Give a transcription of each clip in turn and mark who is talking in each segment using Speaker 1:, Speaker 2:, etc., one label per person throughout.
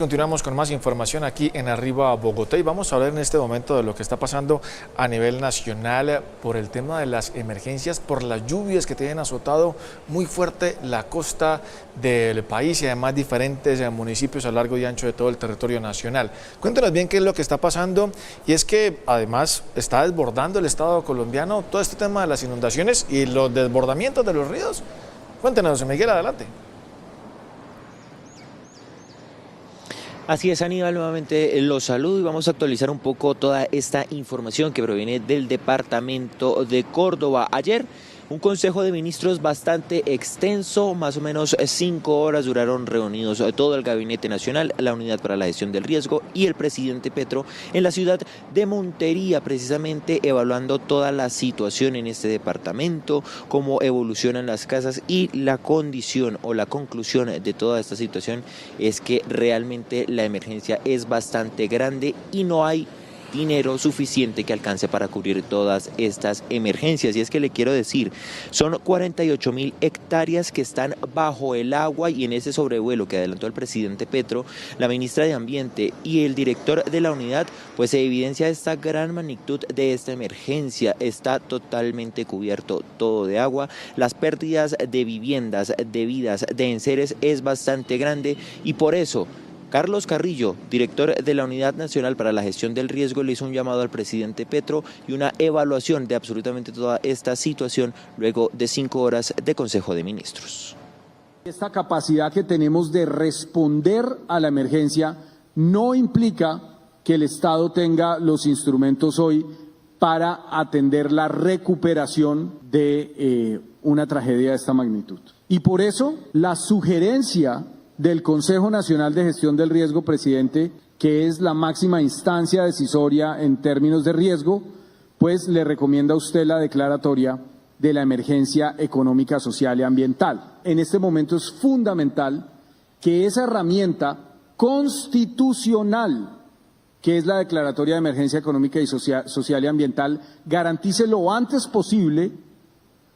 Speaker 1: Continuamos con más información aquí en Arriba Bogotá y vamos a hablar en este momento de lo que está pasando a nivel nacional por el tema de las emergencias, por las lluvias que tienen azotado muy fuerte la costa del país y además diferentes municipios a lo largo y ancho de todo el territorio nacional. Cuéntanos bien qué es lo que está pasando, y es que además está desbordando el estado colombiano todo este tema de las inundaciones y los desbordamientos de los ríos. Cuéntanos, Miguel, adelante.
Speaker 2: Así es, Aníbal, nuevamente los saludo y vamos a actualizar un poco toda esta información que proviene del departamento de Córdoba. Ayer, un consejo de ministros bastante extenso, más o menos 5 horas duraron reunidos todo el Gabinete Nacional, la Unidad para la Gestión del Riesgo y el presidente Petro en la ciudad de Montería, precisamente evaluando toda la situación en este departamento, cómo evolucionan las casas, y la condición o la conclusión de toda esta situación es que realmente la emergencia es bastante grande y no hay dinero suficiente que alcance para cubrir todas estas emergencias. Y es que le quiero decir, son 48.000 hectáreas que están bajo el agua, y en ese sobrevuelo que adelantó el presidente Petro, la ministra de Ambiente y el director de la unidad, pues se evidencia esta gran magnitud de esta emergencia. Está totalmente cubierto todo de agua, las pérdidas de viviendas, de vidas, de enseres es bastante grande, y por eso Carlos Carrillo, director de la Unidad Nacional para la Gestión del Riesgo, le hizo un llamado al presidente Petro y una evaluación de absolutamente toda esta situación luego de 5 horas de Consejo de Ministros.
Speaker 3: Esta capacidad que tenemos de responder a la emergencia no implica que el Estado tenga los instrumentos hoy para atender la recuperación de una tragedia de esta magnitud. Y por eso la sugerencia del Consejo Nacional de Gestión del Riesgo, presidente, que es la máxima instancia decisoria en términos de riesgo, pues le recomienda a usted la declaratoria de la emergencia económica, social y ambiental. En este momento es fundamental que esa herramienta constitucional, que es la declaratoria de emergencia económica y social y ambiental, garantice lo antes posible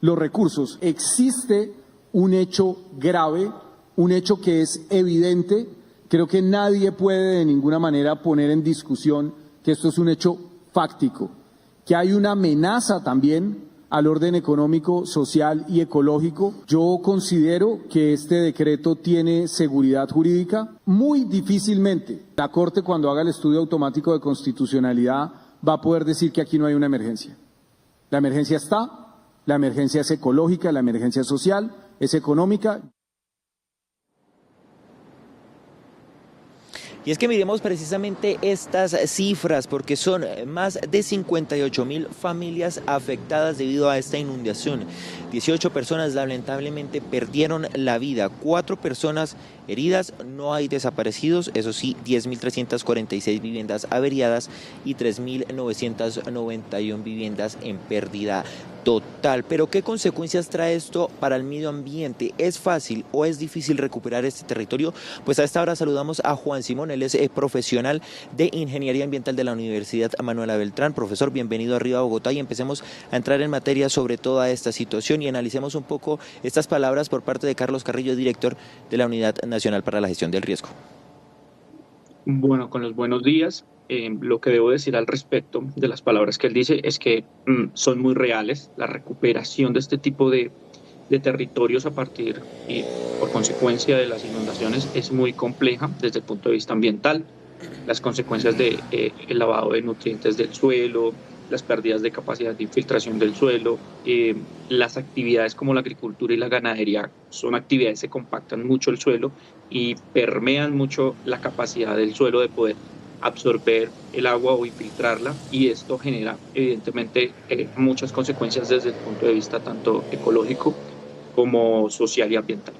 Speaker 3: los recursos. Existe un hecho grave, un hecho que es evidente. Creo que nadie puede de ninguna manera poner en discusión que esto es un hecho fáctico, que hay una amenaza también al orden económico, social y ecológico. Yo considero que este decreto tiene seguridad jurídica. Muy difícilmente la Corte, cuando haga el estudio automático de constitucionalidad, va a poder decir que aquí no hay una emergencia. La emergencia está, la emergencia es ecológica, la emergencia es social, es económica.
Speaker 2: Y es que miremos precisamente estas cifras, porque son más de 58.000 familias afectadas debido a esta inundación. 18 personas lamentablemente perdieron la vida, 4 personas heridas, no hay desaparecidos, eso sí, 10.346 viviendas averiadas y 3.991 viviendas en pérdida total. Pero ¿qué consecuencias trae esto para el medio ambiente? ¿Es fácil o es difícil recuperar este territorio? Pues a esta hora saludamos a Juan Simón, él es profesional de Ingeniería Ambiental de la Universidad Manuela Beltrán. Profesor, bienvenido a Arriba Bogotá, y empecemos a entrar en materia sobre toda esta situación y analicemos un poco estas palabras por parte de Carlos Carrillo, director de la Unidad Nacional para la Gestión del Riesgo.
Speaker 4: Bueno, con los buenos días. Lo que debo decir al respecto de las palabras que él dice es que son muy reales. La recuperación de este tipo de territorios a partir y por consecuencia de las inundaciones es muy compleja desde el punto de vista ambiental. Las consecuencias del lavado de nutrientes del suelo, las pérdidas de capacidad de infiltración del suelo, las actividades como la agricultura y la ganadería son actividades que compactan mucho el suelo y permean mucho la capacidad del suelo de poder absorber el agua o infiltrarla, y esto genera evidentemente muchas consecuencias desde el punto de vista tanto ecológico como social y ambiental.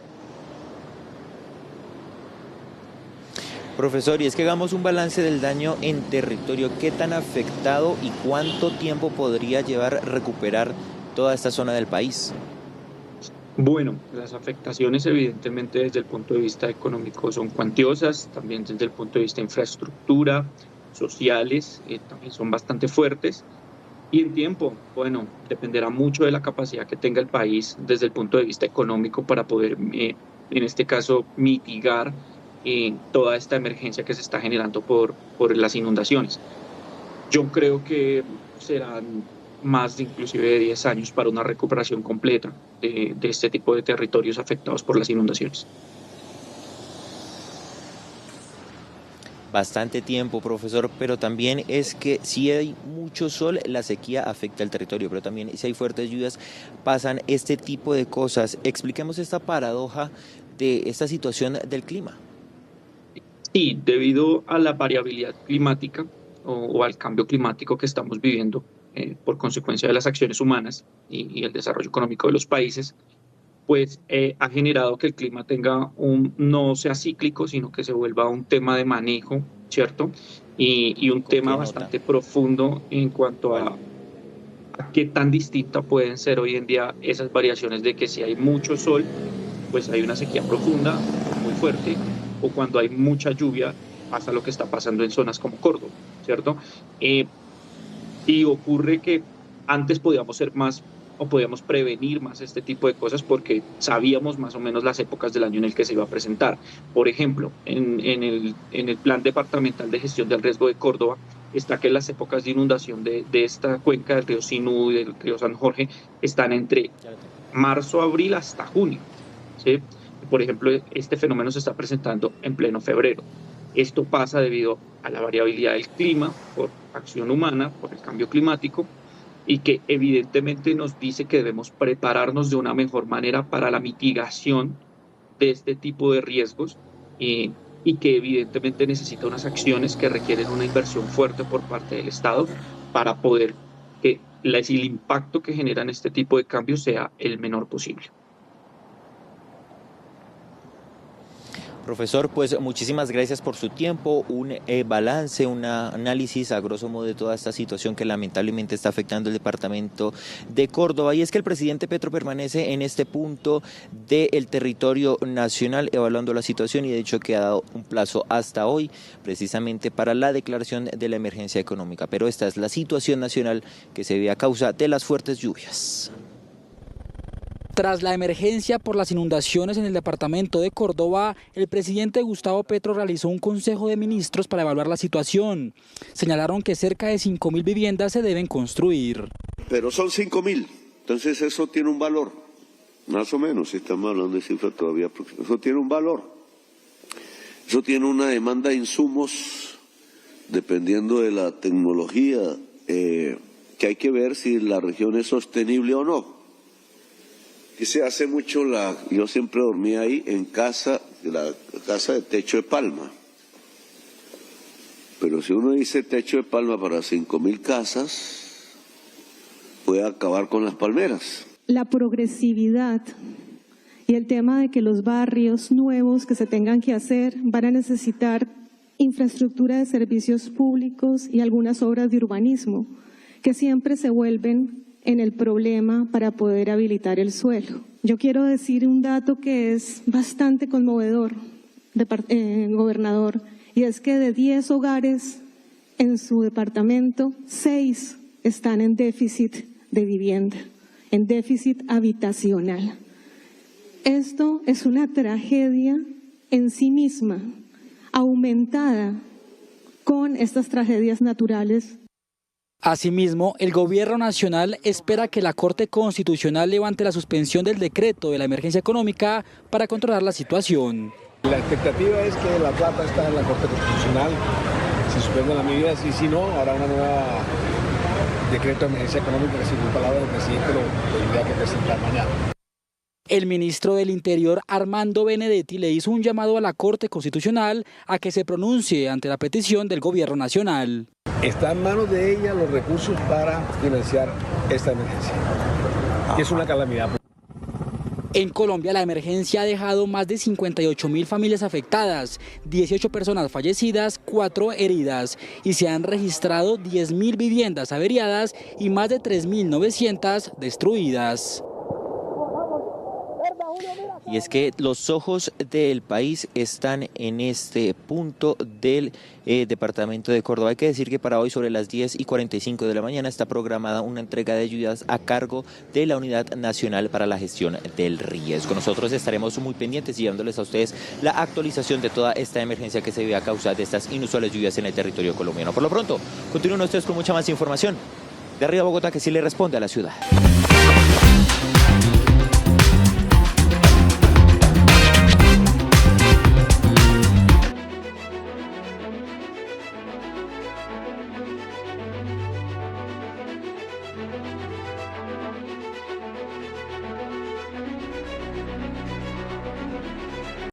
Speaker 2: Profesor, y es que hagamos un balance del daño en territorio. ¿Qué tan afectado y cuánto tiempo podría llevar recuperar toda esta zona del país?
Speaker 4: Bueno, las afectaciones evidentemente desde el punto de vista económico son cuantiosas, también desde el punto de vista de infraestructura, sociales, también son bastante fuertes. Y en tiempo, bueno, dependerá mucho de la capacidad que tenga el país desde el punto de vista económico para poder, en este caso, mitigar toda esta emergencia que se está generando por las inundaciones. Yo creo que serán más de inclusive de 10 años para una recuperación completa de este tipo de territorios afectados por las inundaciones.
Speaker 2: Bastante tiempo, profesor, pero también es que si hay mucho sol, la sequía afecta al territorio, pero también si hay fuertes lluvias, pasan este tipo de cosas. Expliquemos esta paradoja de esta situación del clima.
Speaker 4: Sí, debido a la variabilidad climática o al cambio climático que estamos viviendo por consecuencia de las acciones humanas y el desarrollo económico de los países, pues ha generado que el clima no sea cíclico, sino que se vuelva un tema de manejo, ¿cierto? Y un tema bastante profundo en cuanto a qué tan distinta pueden ser hoy en día esas variaciones de que si hay mucho sol, pues hay una sequía profunda, muy fuerte, o cuando hay mucha lluvia, pasa lo que está pasando en zonas como Córdoba, ¿cierto? Y ocurre que antes podíamos ser más o podíamos prevenir más este tipo de cosas porque sabíamos más o menos las épocas del año en el que se iba a presentar. Por ejemplo, en el Plan Departamental de Gestión del Riesgo de Córdoba está que las épocas de inundación de esta cuenca del río Sinú y del río San Jorge están entre marzo, abril hasta junio, ¿sí? Por ejemplo, este fenómeno se está presentando en pleno febrero. Esto pasa debido a la variabilidad del clima por acción humana, por el cambio climático, y que evidentemente nos dice que debemos prepararnos de una mejor manera para la mitigación de este tipo de riesgos y que evidentemente necesita unas acciones que requieren una inversión fuerte por parte del Estado para poder que el impacto que generan este tipo de cambios sea el menor posible.
Speaker 2: Profesor, pues muchísimas gracias por su tiempo, un balance, un análisis a grosso modo de toda esta situación que lamentablemente está afectando el departamento de Córdoba. Y es que el presidente Petro permanece en este punto del territorio nacional evaluando la situación y de hecho que ha dado un plazo hasta hoy precisamente para la declaración de la emergencia económica. Pero esta es la situación nacional que se ve a causa de las fuertes lluvias.
Speaker 5: Tras la emergencia por las inundaciones en el departamento de Córdoba, el presidente Gustavo Petro realizó un consejo de ministros para evaluar la situación. Señalaron que cerca de 5.000 viviendas se deben construir.
Speaker 6: Pero son 5.000, entonces eso tiene un valor, más o menos, si estamos hablando de cifras todavía próximas, eso tiene un valor. Eso tiene una demanda de insumos, dependiendo de la tecnología, que hay que ver si la región es sostenible o no. Y se hace mucho yo siempre dormía ahí en la casa de techo de palma. Pero si uno dice techo de palma para 5.000 casas, puede acabar con las palmeras.
Speaker 7: La progresividad y el tema de que los barrios nuevos que se tengan que hacer van a necesitar infraestructura de servicios públicos y algunas obras de urbanismo, que siempre se vuelven en el problema para poder habilitar el suelo. Yo quiero decir un dato que es bastante conmovedor, gobernador, y es que de 10 hogares en su departamento, 6 están en déficit de vivienda, en déficit habitacional. Esto es una tragedia en sí misma, aumentada con estas tragedias naturales.
Speaker 5: Asimismo, el Gobierno Nacional espera que la Corte Constitucional levante la suspensión del decreto de la emergencia económica para controlar la situación.
Speaker 8: La expectativa es que la plata está en la Corte Constitucional, se suspendan las medidas y si no, habrá una nueva decreto de emergencia económica que, según palabras del presidente, lo tendría que presentar mañana.
Speaker 5: El ministro del Interior, Armando Benedetti, le hizo un llamado a la Corte Constitucional a que se pronuncie ante la petición del Gobierno Nacional.
Speaker 8: Está en manos de ella los recursos para financiar esta emergencia. Y es una calamidad.
Speaker 5: En Colombia, la emergencia ha dejado más de 58.000 familias afectadas, 18 personas fallecidas, 4 heridas y se han registrado 10.000 viviendas averiadas y más de 3.900 destruidas.
Speaker 2: y es que los ojos del país están en este punto del departamento de Córdoba. Hay que decir que para hoy sobre las 10:45 de la mañana está programada una entrega de ayudas a cargo de la Unidad Nacional para la Gestión del Riesgo. Nosotros estaremos muy pendientes llevándoles a ustedes la actualización de toda esta emergencia que se vive a causa de estas inusuales lluvias en el territorio colombiano. Por lo pronto, continúen ustedes con mucha más información de Arriba Bogotá, que sí le responde a la ciudad.